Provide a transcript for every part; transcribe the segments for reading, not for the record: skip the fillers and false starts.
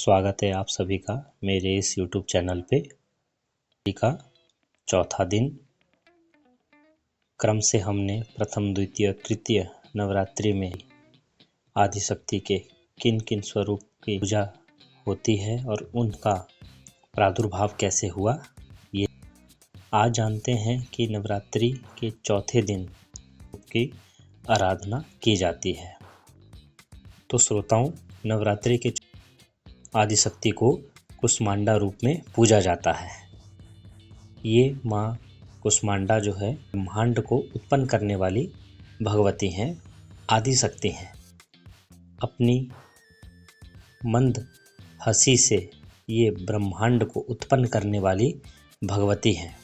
स्वागत है आप सभी का मेरे इस YouTube चैनल पे। का चौथा दिन क्रम से हमने प्रथम द्वितीय तृतीय नवरात्रि में आदिशक्ति के किन किन स्वरूप की पूजा होती है और उनका प्रादुर्भाव कैसे हुआ, ये आज जानते हैं कि नवरात्रि के चौथे दिन की आराधना की जाती है। तो श्रोताओं, नवरात्रि के आदिशक्ति को कुष्मांडा रूप में पूजा जाता है। ये माँ कुष्मांडा जो है ब्रह्मांड को उत्पन्न करने वाली भगवती हैं, आदिशक्ति हैं। अपनी मंद हंसी से ये ब्रह्मांड को उत्पन्न करने वाली भगवती हैं।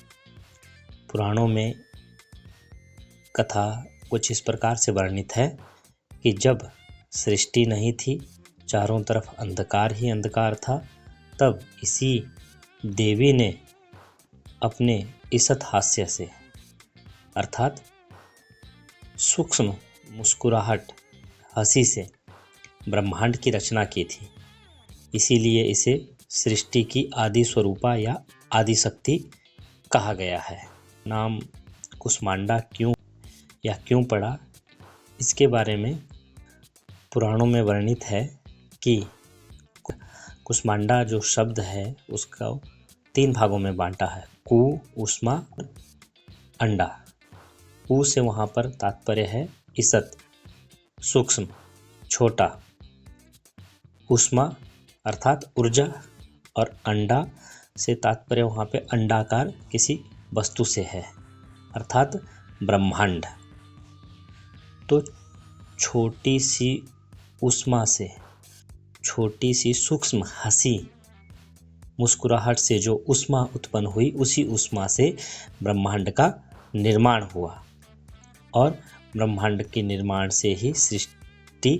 पुराणों में कथा कुछ इस प्रकार से वर्णित है कि जब सृष्टि नहीं थी, चारों तरफ अंधकार ही अंधकार था, तब इसी देवी ने अपने ईसत हास्य से अर्थात सूक्ष्म मुस्कुराहट हंसी से ब्रह्मांड की रचना की थी। इसीलिए इसे सृष्टि की आदि स्वरूपा या आदिशक्ति कहा गया है। नाम कुष्मांडा क्यों पड़ा, इसके बारे में पुराणों में वर्णित है कि कुष्मांडा जो शब्द है उसका 3 भागों में बांटा है। कु, उष्मा, अंडा। कु से वहाँ पर तात्पर्य है ईसत, सूक्ष्म, छोटा। उष्मा अर्थात ऊर्जा, और अंडा से तात्पर्य वहाँ पे अंडाकार किसी वस्तु से है, अर्थात ब्रह्मांड। तो छोटी सी उष्मा से, छोटी सी सूक्ष्म हंसी मुस्कुराहट से जो उष्मा उत्पन्न हुई, उसी उष्मा से ब्रह्मांड का निर्माण हुआ और ब्रह्मांड के निर्माण से ही सृष्टि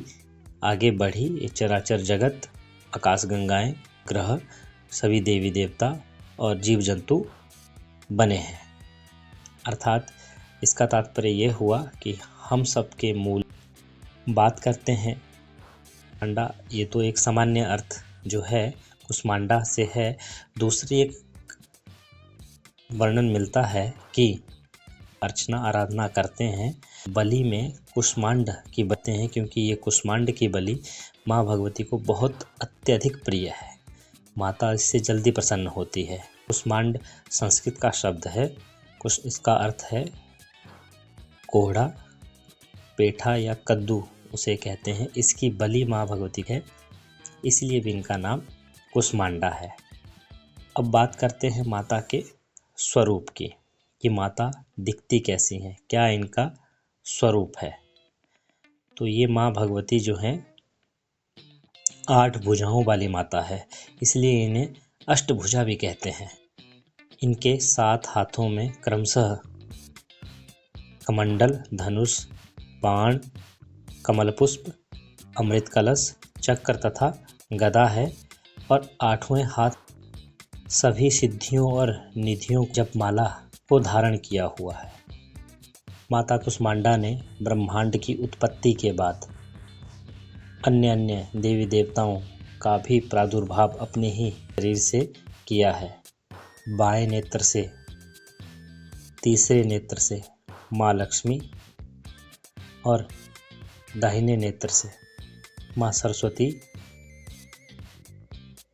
आगे बढ़ी। ये चराचर जगत, आकाश गंगाएं, ग्रह, सभी देवी देवता और जीव जंतु बने हैं। अर्थात इसका तात्पर्य ये हुआ कि हम सब के मूल बात करते हैं। अंडा ये तो एक सामान्य अर्थ जो है कुष्मांडा से है। दूसरी एक वर्णन मिलता है कि अर्चना आराधना करते हैं, बलि में कुष्मांड की बते हैं, क्योंकि ये कुष्मांड की बलि माँ भगवती को बहुत अत्यधिक प्रिय है। माता इससे जल्दी प्रसन्न होती है। कुष्मांड संस्कृत का शब्द है। इसका अर्थ है कोहड़ा, पेठा या कद्दू उसे कहते हैं। इसकी बलि माँ भगवती है, इसलिए भी इनका नाम कुष्मांडा है। अब बात करते हैं माता के स्वरूप की कि माता दिखती कैसी हैं, क्या इनका स्वरूप है। तो ये माँ भगवती जो हैं 8 भुजाओं वाली माता है, इसलिए इन्हें अष्टभुजा भी कहते हैं। इनके 7 हाथों में क्रमशः कमंडल, धनुष, बाण, कमलपुष्प, अमृत कलश, चक्र तथा गदा है और 8वें हाथ सभी सिद्धियों और निधियों जपमाला को धारण किया हुआ है। माता कुष्मांडा ने ब्रह्मांड की उत्पत्ति के बाद अन्य देवी देवताओं का भी प्रादुर्भाव अपने ही शरीर से किया है। बाएं नेत्र से, तीसरे नेत्र से माँ लक्ष्मी और दाहिने नेत्र से माँ सरस्वती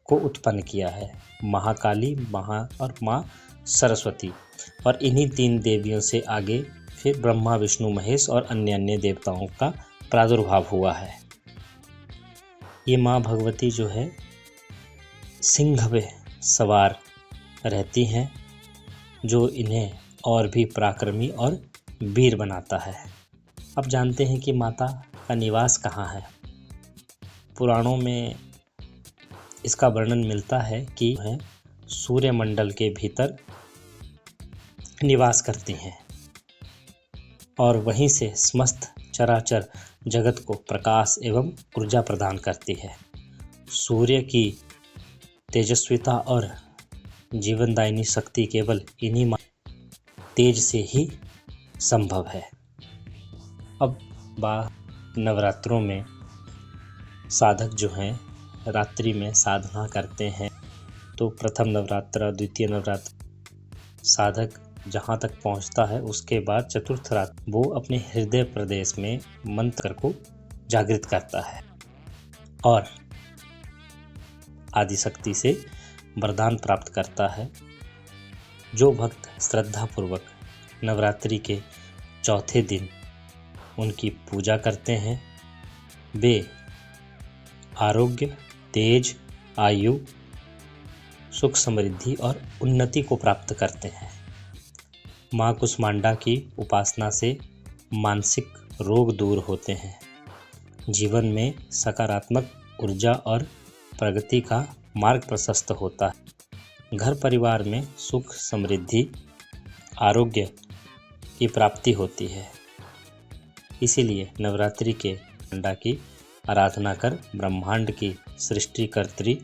को उत्पन्न किया है। महाकाली, और माँ सरस्वती, और इन्हीं 3 देवियों से आगे फिर ब्रह्मा, विष्णु, महेश और अन्य देवताओं का प्रादुर्भाव हुआ है। ये माँ भगवती जो है सिंह पे सवार रहती हैं, जो इन्हें और भी पराक्रमी और वीर बनाता है। अब जानते हैं कि माता का निवास कहाँ है। पुराणों में इसका वर्णन मिलता है कि वह सूर्यमंडल के भीतर निवास करती हैं और वहीं से समस्त चराचर जगत को प्रकाश एवं ऊर्जा प्रदान करती है। सूर्य की तेजस्विता और जीवनदायिनी शक्ति केवल इन्हीं तेज से ही संभव है। अब नवरात्रों में साधक जो हैं रात्रि में साधना करते हैं तो प्रथम नवरात्र, द्वितीय नवरात्र साधक जहाँ तक पहुँचता है, उसके बाद चतुर्थ रात्र वो अपने हृदय प्रदेश में मंत्र को जागृत करता है और आदिशक्ति से वरदान प्राप्त करता है। जो भक्त श्रद्धापूर्वक नवरात्रि के चौथे दिन उनकी पूजा करते हैं, वे आरोग्य, तेज, आयु, सुख, समृद्धि और उन्नति को प्राप्त करते हैं। माँ कुष्मांडा की उपासना से मानसिक रोग दूर होते हैं, जीवन में सकारात्मक ऊर्जा और प्रगति का मार्ग प्रशस्त होता है, घर परिवार में सुख, समृद्धि, आरोग्य की प्राप्ति होती है। इसीलिए नवरात्रि के अंडा की आराधना कर ब्रह्मांड की सृष्टिकर्त्री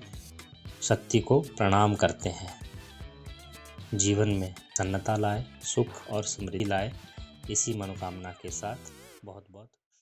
शक्ति को प्रणाम करते हैं। जीवन में प्रसन्नता लाए, सुख और समृद्धि लाए, इसी मनोकामना के साथ बहुत बहुत